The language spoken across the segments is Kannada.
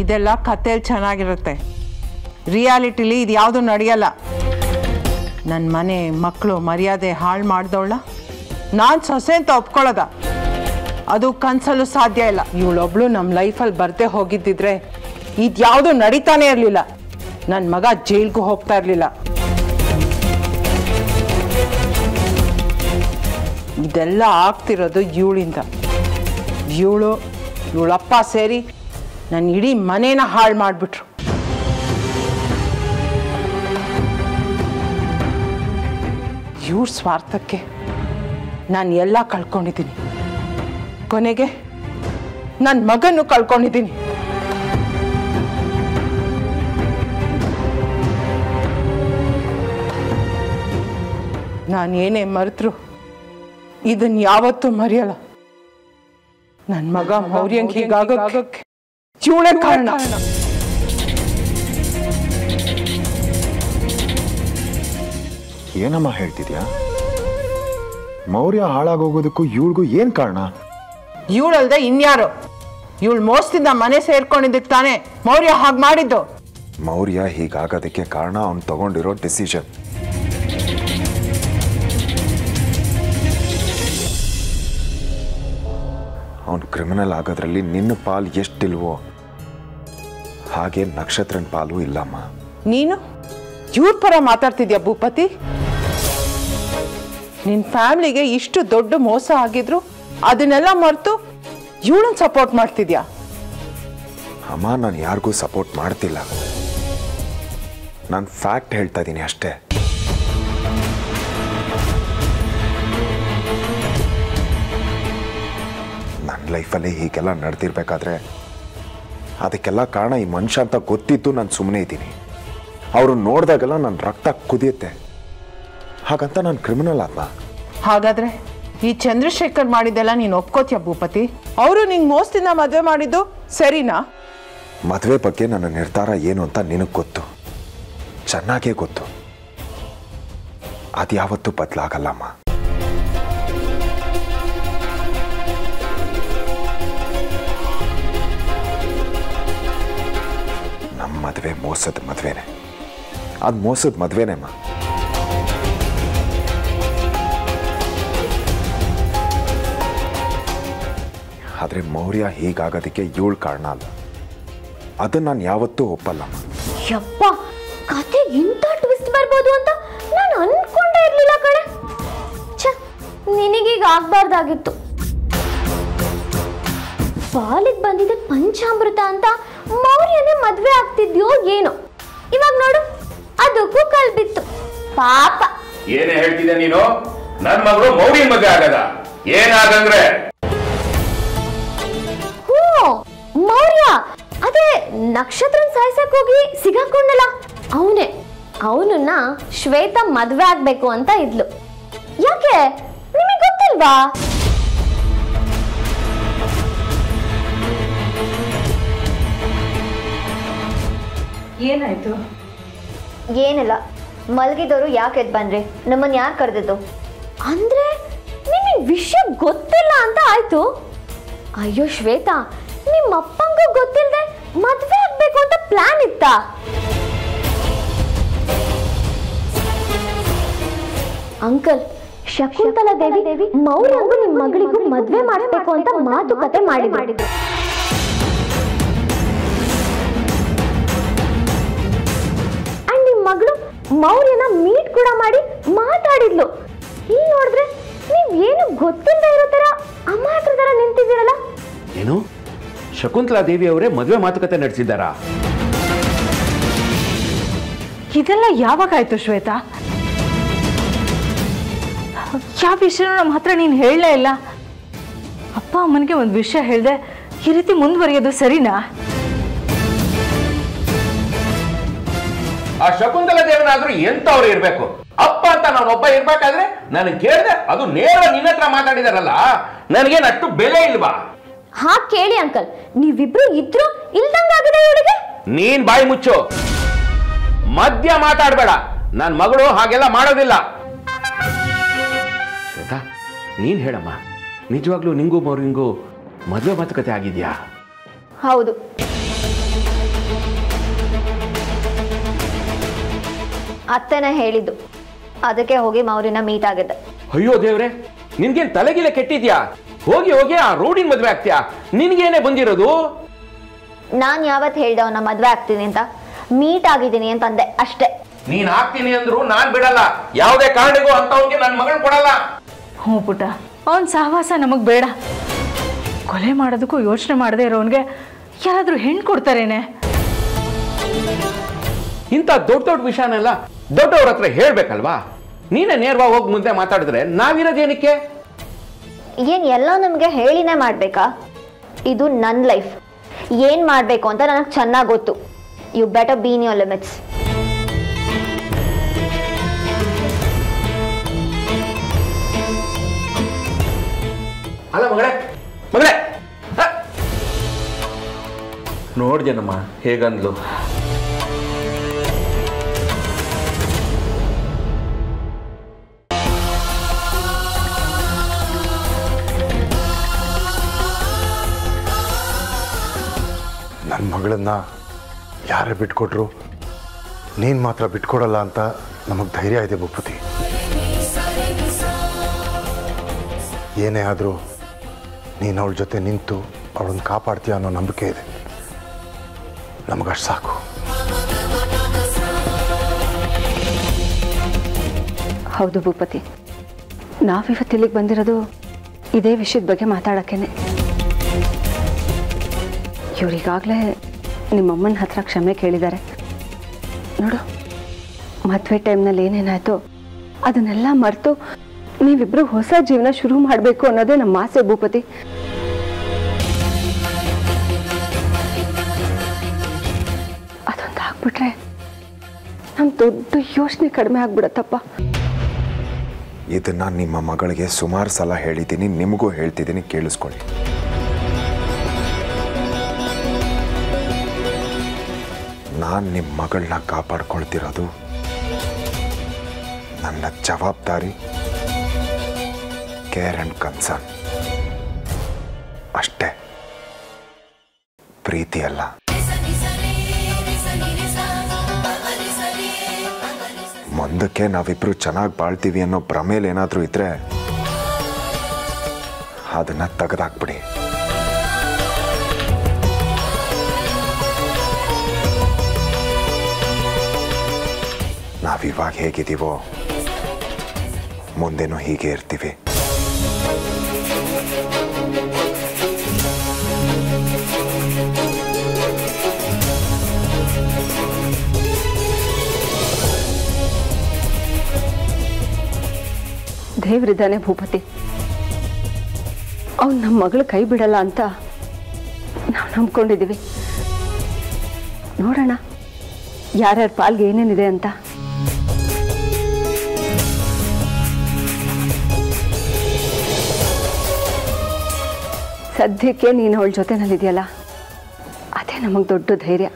ಇದೆಲ್ಲ ಕಥೆಯಲ್ಲಿ ಚೆನ್ನಾಗಿರುತ್ತೆ, ರಿಯಾಲಿಟಿಲಿ ಇದು ಯಾವುದು ನಡೆಯಲ್ಲ. ನನ್ನ ಮನೆ ಮಕ್ಕಳು ಮರ್ಯಾದೆ ಹಾಳು ಮಾಡ್ದವಳ ನಾನು ಸೊಸೆ ಅಂತ ಒಪ್ಕೊಳ್ಳೋದ? ಅದು ಕನ್ಸಲ್ಲೂ ಸಾಧ್ಯ ಇಲ್ಲ. ಇವಳೊಬ್ಳು ನಮ್ಮ ಲೈಫಲ್ಲಿ ಬರ್ದೇ ಹೋಗಿದ್ದಿದ್ರೆ ಇದ್ಯಾವುದು ನಡೀತಾನೆ ಇರಲಿಲ್ಲ. ನನ್ನ ಮಗ ಜೈಲ್ಗೂ ಹೋಗ್ತಾ ಇರಲಿಲ್ಲ. ಇದೆಲ್ಲ ಆಗ್ತಿರೋದು ಇವಳಿಂದ. ಇವಳಪ್ಪ ಸೇರಿ ನನ್ನ ಇಡೀ ಮನೇನ ಹಾಳು ಮಾಡಿಬಿಟ್ರು. ಇವ್ರ ಸ್ವಾರ್ಥಕ್ಕೆ ನಾನು ಎಲ್ಲ ಕಳ್ಕೊಂಡಿದ್ದೀನಿ. ಕೊನೆಗೆ ನನ್ನ ಮಗನ್ನು ಕಳ್ಕೊಂಡಿದ್ದೀನಿ. ನಾನು ಏನೇ ಮರೆತರು ಇದನ್ನು ಯಾವತ್ತೂ ಮರೆಯಲ್ಲ. ನನ್ನ ಮಗ ಮೌರ್ಯಂಗೆ ಹೀಗಾಗಕ್ಕೆ ಇವಳೇ ಕಾರಣ. ಏನಮ್ಮ ಹೇಳ್ತಿದ್ಯಾ? ಮೌರ್ಯ ಹಾಳಾಗೋಗೋದಕ್ಕೂ ಇವಳಿಗೂ ಏನ್ ಕಾರಣ? ಇವಳಲ್ದೆ ಇನ್ಯಾರು? ಇವಳು ಮೋಸದಿಂದ ಮನೆ ಸೇರ್ಕೊಂಡಿದ್ದಕ್ಕೆ ತಾನೇ ಮೌರ್ಯ ಹಾಗೆ ಮಾಡಿದ್ದು. ಮೌರ್ಯ ಹೀಗಾಗೋದಕ್ಕೆ ಕಾರಣ ಅವ್ನು ತಗೊಂಡಿರೋ ಡಿಸಿಷನ್. ಅವನು ಕ್ರಿಮಿನಲ್ ಆಗೋದ್ರಲ್ಲಿ ನಿನ್ನ ಪಾಲು ಎಷ್ಟಿಲ್ವೋ ಹಾಗೆ ನಕ್ಷತ್ರನ ಪಾಲು ಇಲ್ಲಮ್ಮ. ನೀನು ಇವ್ರ ಪರ ಮಾತಾಡ್ತಿದ್ಯಾ ಭೂಪತಿ? ನಿನ್ನ ಫ್ಯಾಮಿಲಿಗೆ ಇಷ್ಟು ದೊಡ್ಡ ಮೋಸ ಆಗಿದ್ರು ಅದನ್ನೆಲ್ಲ ಮರೆತು ಇವಳನ್ನ ಸಪೋರ್ಟ್ ಮಾಡ್ತಿದ್ಯಾ? ಅಮ್ಮ, ನಾನು ಯಾರಿಗೂ ಸಪೋರ್ಟ್ ಮಾಡ್ತಿಲ್ಲ. ನಾನು ಫ್ಯಾಕ್ಟ್ ಹೇಳ್ತಾ ಇದ್ದೀನಿ ಅಷ್ಟೇ. ನನ್ನ ಲೈಫಲ್ಲಿ ಹೀಗೆಲ್ಲ ನಡೆದಿರ್ಬೇಕಾದ್ರೆ ಅದಕ್ಕೆಲ್ಲ ಕಾರಣ ಈ ಮನುಷ್ಯ ಅಂತ ಗೊತ್ತಿದ್ದು ನಾನು ಸುಮ್ಮನೆ ಇದ್ದೀನಿ. ಅವರು ನೋಡಿದಾಗೆಲ್ಲ ನನ್ನ ರಕ್ತ ಕುದಿಯುತ್ತೆ. ಹಾಗಂತ ನಾನು ಕ್ರಿಮಿನಲ್ ಅಲ್ಲ. ಹಾಗಾದ್ರೆ ಈ ಚಂದ್ರಶೇಖರ್ ಮಾಡಿದ್ದೆಲ್ಲ ನೀನು ಒಪ್ಕೋತೀಯ ಭೂಪತಿ? ಅವರು ನಿಂಗೆ ಮೋಸದಿಂದ ಮದುವೆ ಮಾಡಿದ್ದು ಸರಿನಾ? ಮದುವೆ ಬಗ್ಗೆ ನನ್ನ ನಿರ್ಧಾರ ಏನು ಅಂತ ನಿನಗೆ ಗೊತ್ತು, ಚೆನ್ನಾಗೇ ಗೊತ್ತು. ಅದ್ಯಾವತ್ತೂ ಬದಲಾಗಲ್ಲಮ್ಮ. ನಮ್ಮ ಮದುವೆ ಮೋಸದ ಮದುವೆನೇ. ಅದು ಮೋಸದ ಮದುವೆನೇಮ್ಮ. ಆದರೆ ಮೌರ್ಯ ಹೀಗಾಗೋದಕ್ಕೆ ಇವಳು ಕಾರಣ ಅಲ್ಲ. ಅದನ್ನ ನಾನು ಯಾವತ್ತೂ ಒಪ್ಪಲ್ಲಮ್ಮ. ಯಪ್ಪ, ಕತೆ ಇಂಥ ಟ್ವಿಸ್ಟ್ ಬರ್ಬೋದು ಅಂತ ನಾನು ಅನ್ಕೊಂಡೇ ಇರ್ಲಿಲ್ಲ ಕಣೆ. ನಿನಗೀಗ ಆಗ್ಬಾರ್ದಾಗಿತ್ತು. ಪಾಲಿಗೆ ಬಂದಿದೆ ಪಂಚಾಮೃತ ಅಂತ ಮೌರ್ಯನೇ ಮದ್ವೆ ಆಗ್ತಿದ್ಯೋ ಏನೋ. ಇವಾಗ ನೋಡು, ಅದಕ್ಕೂ ಕಲ್ಬಿತ್ತು ಪಾಪ. ಏನೇ ಹೇಳ್ತಿದ್ದೆ ನೀನು? ನನ್ನ ಮಗಳು ಮೌರ್ಯ ಮದುವೆ ಆಗದ ಏನಾಗಂದ್ರೆ? ಮೌರ್ಯ ಅದೇ ನಕ್ಷತ್ರನ್ ಸಾಯ್ಸಕ್ ಹೋಗಿ ಸಿಗಾಕೊಂಡಲ್ಲ ಅವನೇ. ಅವನನ್ನ ಶ್ವೇತಾ ಮದ್ವೆ ಆಗ್ಬೇಕು ಅಂತ ಇದ್ಲು. ಯಾಕೆ ನಿಮಗೆ ಗೊತ್ತಿಲ್ವಾ? ಏನಾಯ್ತು? ಏನಿಲ್ಲ, ಮಲಗಿದವರು ಯಾಕೆ ಎದ್ದು ಬಂದ್ರಿ? ನಮ್ಮನ್ನ ಯಾರು ಕರೆದಿದ್ದು? ಅಂದ್ರೆ ನಿಮಗೆ ವಿಷಯ ಗೊತ್ತಿಲ್ಲ ಅಂತ ಆಯ್ತು. ಅಯ್ಯೋ ಶ್ವೇತಾ, ನಿಮ್ಮ ಅಪ್ಪಂಗೂ ಗೊತ್ತಿಲ್ಲದೆ ಮದ್ವೆ ಆಗ್ಬೇಕು ಅಂತ ಪ್ಲಾನ್ ಇತ್ತಾ? ಅಂಕಲ್, ಶಕುಂತಲಾ ದೇವಿ ಮೌರ್ಯಂಗೂ ನಿಮ್ಮ ಮಗಳಿಗೂ ಮದ್ವೆ ಮಾಡಬೇಕು ಅಂತ ಮಾತುಕತೆ ಮಾಡಿದ್ರು. ಅಂಡ್ ನಿಮ್ಮ ಮಗಳು ಮೌರ್ಯನ ಮೀಟ್ ಕೂಡ ಮಾಡಿ ಮಾತಾಡಿದ್ಲು. ಇಲ್ಲಿ ನೋಡಿದ್ರೆ ನೀವ್ ಏನು ಗೊತ್ತಿಲ್ಲದೆ ಇರೋ ತರ ಅಮಾಯಕರ ತರ ನಿಂತಿದ್ದೀರಲ್ಲ. ಏನು ಶಕುಂತಲಾ ದೇವಿ ಅವರೇ ಮದುವೆ ಮಾತುಕತೆ ನಡೆಸಿದ್ದಾರಾ? ಇದೆಲ್ಲ ಯಾವಾಗಾಯ್ತು ಶ್ವೇತಾ? ಯಾವ ವಿಷಯನೂ ನಮ್ಮ ಹತ್ರ ನೀನು ಹೇಳಲೇ ಇಲ್ಲ. ಅಪ್ಪ ಅಮ್ಮನಿಗೆ ಒಂದು ವಿಷಯ ಹೇಳ್ದೆ ಈ ರೀತಿ ಮುಂದುವರಿಯೋದು ಸರಿನಾ? ಆ ಶಕುಂತಲಾ ದೇವನಾದ್ರೂ ಎಂತವ್ರು ಇರ್ಬೇಕು? ಅಪ್ಪ ಅಂತ ನಾನೊಬ್ಬ ಇರ್ಬೇಕಾದ್ರೆ ನನಗೆ ಕೇಳಿದೆ, ಅದು ನೇರ ನಿನ್ನ ಹತ್ರ ಮಾತಾಡಿದಾರಲ್ಲ, ನನಗೇನು ಅಷ್ಟು ಬೆಲೆ ಇಲ್ವಾ? ಹಾ ಕೇಳಿ ಅಂಕಲ್, ನೀವಿಬ್ರು ಇದ್ರು ಇಲ್ದಂಗಾಗಿದೆ ಇವಳಿಗೆ. ನೀನ್ ಬಾಯಿ ಮುಚ್ಚು, ಮಧ್ಯ ಮಾತಾಡಬೇಡ. ನನ್ನ ಮಗಳು ಹಾಗೆಲ್ಲ ಮಾಡೋದಿಲ್ಲ. ಶ್ವೇತಾ, ನೀನ್ ಹೇಳಮ್ಮ, ನಿಜವಾಗ್ಲೂ ನಿಂಗೂ ಮೌರ್ಯಂಗೂ ಮದುವೆ ಮಾತುಕತೆ ಆಗಿದ್ಯಾ? ಹೌದು. ಅತ್ತೆನೇ ಹೇಳಿದ್ದು, ಅದಕ್ಕೆ ಹೋಗಿ ಮೌರ್ಯನ ಮೀಟ್ ಆಗಿದ್ದೆ. ಅಯ್ಯೋ ದೇವ್ರೆ, ನಿನ್ಗೇನ್ ತಲೆಗಿಲೆ ಕೆಟ್ಟಿದ್ಯಾ? ಹೋಗಿ ಹೋಗಿ ಆ ರೋಡಿನ ಮದ್ವೆ ಆಗ್ತೀಯಾ? ನಿನ್ಗೇನೆ ಬಂದಿರೋದು? ನಾನ್ ಯಾವತ್ ಹೇಳ್ದೆ ಅವನ ಮದ್ವೆ ಆಗ್ತೀನಿ ಅಂತ? ಮೀಟ್ ಆಗಿದ್ದೀನಿ ಅಂತಂದೆ ಅಷ್ಟೇ. ನೀನ್ ಆಗ್ತೀನಿ ಅಂದ್ರು ನಾನ್ ಬಿಡಲ್ಲ. ಯಾವುದೇ ಕಾರಣಕ್ಕೂ ಅಂತವನ್ಗೆ ನನ್ ಮಗಳ್ ಕೊಡಲ್ಲ. ಹ್ಞೂ ಪುಟ್ಟ, ಅವನ್ ಸಹವಾಸ ನಮಗ್ ಬೇಡ. ಕೊಲೆ ಮಾಡೋದಕ್ಕೂ ಯೋಚನೆ ಮಾಡದೇ ಇರೋನ್ಗೆ ಯಾರಾದ್ರೂ ಹೆಣ್ಣು ಕೊಡ್ತಾರೇನೆ? ಇಂಥ ದೊಡ್ಡ ದೊಡ್ಡ ವಿಷಯನೆಲ್ಲ ದೊಡ್ಡವ್ರ ಹತ್ರ ಹೇಳ್ಬೇಕಲ್ವಾ? ನೀನೇ ನೇರವಾಗಿ ಹೋಗಿ ಮುಂದೆ ಮಾತಾಡಿದ್ರೆ ನಾವಿರೋದೇನಕ್ಕೆ? ಏನ್ ಎಲ್ಲ ನಮ್ಗೆ ಹೇಳಿನೇ ಮಾಡ್ಬೇಕಾ? ಇದು ನನ್ನ ಲೈಫ್. ಏನ್ ಮಾಡ್ಬೇಕು ಅಂತ ನನಗೆ ಚೆನ್ನಾಗಿ ಗೊತ್ತು. You better be in your limits. ಅಲ್ಲ ಮಗಳೇ, ಮಗಳೇ ನೋಡ್ದೇನಮ್ಮ ಹೇಗಂದ್ಲು? ನನ್ನ ಮಗಳನ್ನ ಯಾರೇ ಬಿಟ್ಕೊಟ್ರು ನೀನು ಮಾತ್ರ ಬಿಟ್ಕೊಡಲ್ಲ ಅಂತ ನಮಗೆ ಧೈರ್ಯ ಇದೆ ಭೂಪತಿ. ಏನೇ ಆದರೂ ನೀನು ಅವಳ ಜೊತೆ ನಿಂತು ಅವಳನ್ನು ಕಾಪಾಡ್ತೀಯ ಅನ್ನೋ ನಂಬಿಕೆ ಇದೆ. ನಮಗಷ್ಟು ಸಾಕು. ಹೌದು ಭೂಪತಿ, ನಾವಿವತ್ತು ಇಲ್ಲಿಗೆ ಬಂದಿರೋದು ಇದೇ ವಿಷಯದ ಬಗ್ಗೆ ಮಾತಾಡೋಕ್ಕೇನೆ. ಇವರಿಗಾಗಲೇ ನಿಮ್ಮಮ್ಮನ ಹತ್ರ ಕ್ಷಮೆ ಕೇಳಿದ್ದಾರೆ. ನೋಡು, ಮದುವೆ ಟೈಮ್ನಲ್ಲಿ ಏನೇನಾಯಿತು ಅದನ್ನೆಲ್ಲ ಮರೆತು ನೀವಿಬ್ಬರು ಹೊಸ ಜೀವನ ಶುರು ಮಾಡಬೇಕು ಅನ್ನೋದೇ ನಮ್ಮ ಆಸೆ ಭೂಪತಿ. ಅದೊಂದು ಆಗ್ಬಿಟ್ರೆ ನಮ್ಮ ದೊಡ್ಡ ಯೋಚನೆ ಕಡಿಮೆ ಆಗ್ಬಿಡತ್ತಪ್ಪ. ಇದನ್ನ ನಿಮ್ಮ ಮಗಳಿಗೆ ಸುಮಾರು ಸಲ ಹೇಳಿದ್ದೀನಿ, ನಿಮಗೂ ಹೇಳ್ತಿದ್ದೀನಿ, ಕೇಳಿಸ್ಕೊಳ್ಳಿ. ನಾನು ನಿಮ್ಮ ಮಗಳನ್ನ ಕಾಪಾಡ್ಕೊಳ್ತಿರೋದು ನನ್ನ ಜವಾಬ್ದಾರಿ, ಕೇರ್ ಆ್ಯಂಡ್ ಕನ್ಸರ್ನ್ ಅಷ್ಟೇ, ಪ್ರೀತಿ ಅಲ್ಲ. ಮುಂದಕ್ಕೆ ನಾವಿಬ್ರು ಚೆನ್ನಾಗಿ ಬಾಳ್ತೀವಿ ಅನ್ನೋ ಭ್ರಮೇಲಿ ಏನಾದರೂ ಇದ್ರೆ ಅದನ್ನ ತೆಗೆದಾಕ್ಬಿಡಿ. ನಾವಿವಾಗ ಹೇಗಿದ್ದೀವೋ ಮುಂದೆನೂ ಹೀಗೆ ಇರ್ತೀವಿ. ದೇವರಿದ್ದಾನೆ ಭೂಪತಿ, ಅವ್ನು ನಮ್ಮ ಮಗಳು ಕೈ ಬಿಡಲ್ಲ ಅಂತ ನಾವು ನಂಬ್ಕೊಂಡಿದ್ದೀವಿ. ನೋಡೋಣ ಯಾರ್ಯಾರ ಪಾಲ್ಗೆ ಏನೇನಿದೆ ಅಂತ. ಸದ್ಯಕ್ಕೆ ನೀನು ಅವಳ ಜೊತೆನಲ್ಲಿದೆಯಲ್ಲ, ಅದೇ ನಮಗೆ ದೊಡ್ಡ ಧೈರ್ಯ.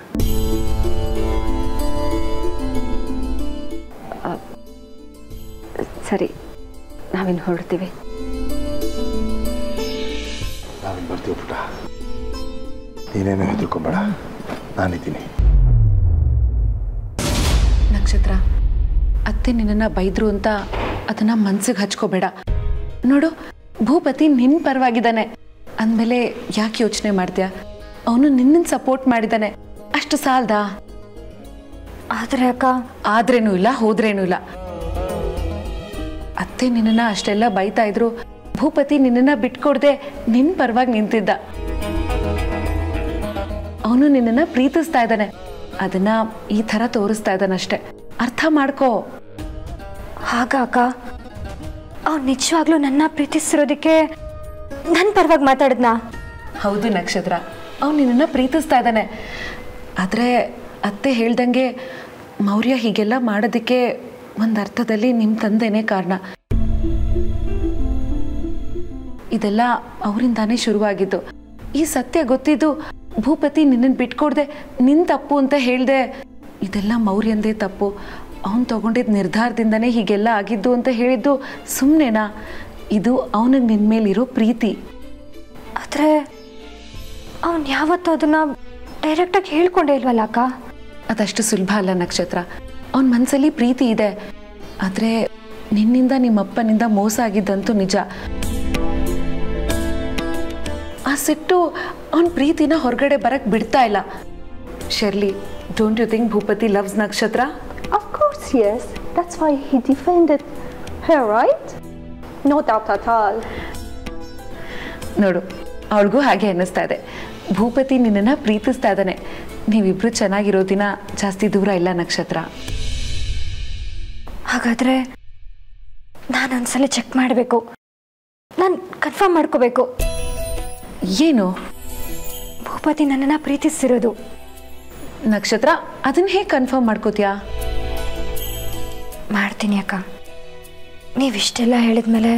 ಸರಿ, ನಾವಿನ್ನು ಹೊರಡ್ತೀವಿ. ನಾವಿನ್ನು ಬರ್ತೀವಿ ಪುಟ್ಟ, ನೀನೇನು ಹೆದರ್ಕೊಂಬೇಡ, ನಾನಿದ್ದೀನಿ. ನಕ್ಷತ್ರ, ಅತ್ತೆ ನಿನ್ನನ್ನು ಬೈದ್ರು ಅಂತ ಅದನ್ನ ಮನ್ಸಿಗೆ ಹಚ್ಕೋಬೇಡ. ನೋಡು, ಭೂಪತಿ ನಿನ್ನ ಪರವಾಗಿದ್ದಾನೆ ಅಂದಮೇಲೆ ಯಾಕೆ ಯೋಚನೆ ಮಾಡ್ತೀಯ? ಅವನು ನಿನ್ನನ್ನು ಸಪೋರ್ಟ್ ಮಾಡಿದ್ದಾನೆ, ಅಷ್ಟು ಸಾಲದಾ? ಆದ್ರೆ ಅಕ್ಕ, ಆದ್ರೇನೂ ಇಲ್ಲ ಹೋದ್ರೇನೂ ಇಲ್ಲ. ಅತ್ತೆ ನಿನ್ನನ್ನು ಅಷ್ಟೆಲ್ಲ ಬೈತಾ ಇದ್ರು, ಭೂಪತಿ ನಿನ್ನನ್ನು ಬಿಟ್ಕೊಡ್ದೆ ನಿನ್ನ ಪರವಾಗಿ ನಿಂತಿದ್ದ. ಅವನು ನಿನ್ನನ್ನು ಪ್ರೀತಿಸ್ತಾ ಇದ್ದಾನೆ, ಅದನ್ನ ಈ ಥರ ತೋರಿಸ್ತಾ ಇದ್ದಾನಷ್ಟೆ. ಅರ್ಥ ಮಾಡ್ಕೋ. ಹಾಗ ಅಕ್ಕ, ಅವ್ನು ನಿಜವಾಗ್ಲೂ ನನ್ನ ಪ್ರೀತಿಸಿರೋದಕ್ಕೆ ನನ್ನ ಪರವಾಗಿ ಮಾತಾಡಿದ್ನಾ? ಹೌದು ನಕ್ಷತ್ರ, ಅವನು ನಿನ್ನನ್ನು ಪ್ರೀತಿಸ್ತಾ ಇದ್ದಾನೆ. ಆದರೆ ಅತ್ತೆ ಹೇಳ್ದಂಗೆ ಮೌರ್ಯ ಹೀಗೆಲ್ಲ ಮಾಡೋದಕ್ಕೆ ಒಂದು ಅರ್ಥದಲ್ಲಿ ನಿಮ್ಮ ತಂದೆನೇ ಕಾರಣ. ಇದೆಲ್ಲ ಅವರಿಂದಾನೇ ಶುರುವಾಗಿದ್ದು. ಈ ಸತ್ಯ ಗೊತ್ತಿದ್ದು ಭೂಪತಿ ನಿನ್ನನ್ನು ಬಿಟ್ಕೊಡ್ದೆ ನಿನ್ನ ತಪ್ಪು ಅಂತ ಹೇಳ್ದೆ, ಇದೆಲ್ಲ ಮೌರ್ಯಂದೇ ತಪ್ಪು. ಅವನು ತಗೊಂಡಿದ್ದ ನಿರ್ಧಾರದಿಂದನೇ ಹೀಗೆಲ್ಲ ಆಗಿದ್ದು ಅಂತ ಹೇಳಿದ್ದು ಸುಮ್ಮನೆನಾ? ಇದು ಅವನಿಗೆ ನಿನ್ನ ಮೇಲಿರೋ ಪ್ರೀತಿ. ಆದರೆ ಅವನು ಯಾವತ್ತೂ ಅದನ್ನ ಡೈರೆಕ್ಟಾಗಿ ಹೇಳ್ಕೊಂಡೇ ಇಲ್ವಲ್ಲ ಅಕ್ಕ? ಅದಷ್ಟು ಸುಲಭ ಅಲ್ಲ ನಕ್ಷತ್ರ. ಅವನ ಮನಸ್ಸಲ್ಲಿ ಪ್ರೀತಿ ಇದೆ. ಆದರೆ ನಿನ್ನಿಂದ ನಿಮ್ಮಪ್ಪನಿಂದ ಮೋಸ ಆಗಿದ್ದಂತೂ ನಿಜ. ಆ ಸಿಟ್ಟು ಅವನ ಪ್ರೀತಿನ ಹೊರಗಡೆ ಬರಕ್ಕೆ ಬಿಡ್ತಾ ಇಲ್ಲ. Shirley, don't you think Bhupathi loves Nakshatra? Of course, yes. That's why he defended her, right? No doubt at all. ನೋಡು, ಅವಳಿಗೂ ಹಾಗೆ ಅನ್ನಿಸ್ತಾ ಇದೆ. ಭೂಪತಿ ನಿನ್ನನ್ನು ಪ್ರೀತಿಸ್ತಾ ಇದ್ದಾನೆ. ನೀವಿಬ್ರು ಚೆನ್ನಾಗಿರೋ ದಿನ ಜಾಸ್ತಿ ದೂರ ಇಲ್ಲ ನಕ್ಷತ್ರ. ಹಾಗಾದರೆ ನಾನೊಂದ್ಸಲ ಚೆಕ್ ಮಾಡಬೇಕು. ನಾನು ಕನ್ಫರ್ಮ್ ಮಾಡ್ಕೋಬೇಕು. ಏನು? ಭೂಪತಿ ನನ್ನನ್ನು ಪ್ರೀತಿಸ್ತಿರೋದು. ನಕ್ಷತ್ರ, ಅದನ್ನ ಹೇಗೆ ಕನ್ಫರ್ಮ್ ಮಾಡ್ಕೋತೀಯಾ? ಮಾಡ್ತೀನಿ ಅಕ್ಕ. ನೀವಿಷ್ಟೆಲ್ಲ ಹೇಳಿದ್ಮೇಲೆ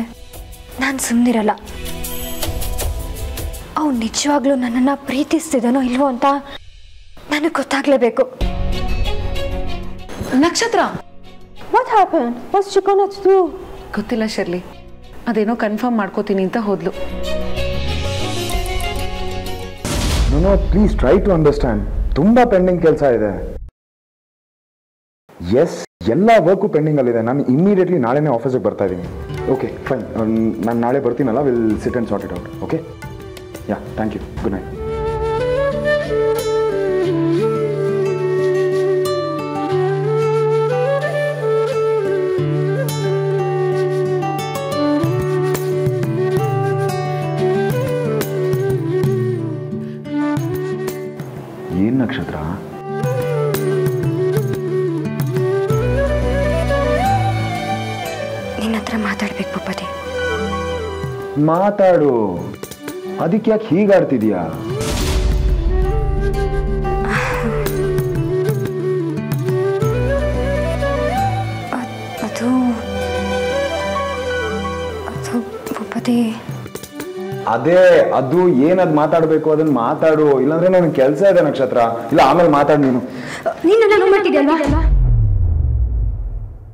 ನಾನು ಸುಮ್ಮನಿರಲ್ಲ. ಅವ್ನು ನಿಜವಾಗ್ಲೂ ನನ್ನನ್ನು ಪ್ರೀತಿಸ್ತಿದ್ದಾನೋ ಇಲ್ವೋ ಅಂತ ನನಗೆ ಗೊತ್ತಾಗಲೇಬೇಕು. ನಕ್ಷತ್ರ, What happened? What's she gonna do? ಗೊತ್ತಿಲ್ಲ ಶರ್ಲಿ. ಅದೇನೋ ಕನ್ಫರ್ಮ್ ಮಾಡ್ಕೋತೀನಿ ಅಂತ ಹೋದ್ಲು. No please try to understand. ತುಂಬ ಪೆಂಡಿಂಗ್ ಕೆಲಸ ಇದೆ. ಎಸ್, ಎಲ್ಲ ವರ್ಕು ಪೆಂಡಿಂಗಲ್ಲಿದೆ. ನಾನು ಇಮ್ಮಿಡಿಯೇಟ್ಲಿ ನಾಳೆನೇ ಆಫೀಸಿಗೆ ಬರ್ತಾ ಇದ್ದೀನಿ. ಓಕೆ ಫೈನ್, ನಾನು ನಾಳೆ ಬರ್ತೀನಲ್ಲ, will sit and sort it out. Okay, yeah, thank you, good night. ಏನು ನಕ್ಷತ್ರ? ನಿನ್ನ ಹತ್ರ ಮಾತಾಡ್ಬೇಕು ಭೂಪತಿ. ಮಾತಾಡು. ಅದಕ್ಕೆ ಯಾಕೆ ಹೀಗಾಡ್ತಿದ್ಯಾ? ಅದು ಭೂಪತಿ, ಅದೇ ಅದು ಏನದ್ ಮಾತಾಡ್ಬೇಕು ಅದನ್ನ ಮಾತಾಡು. ಇಲ್ಲಾಂದ್ರೆ ನನಗೆ ಕೆಲಸ ಇದೆ ನಕ್ಷತ್ರ. ಇಲ್ಲ ಆಮೇಲೆ ಮಾತಾಡು. ನೀನು ನೀನು ಮಾಡ್ತಿದ್ಯಲ್ವಾ?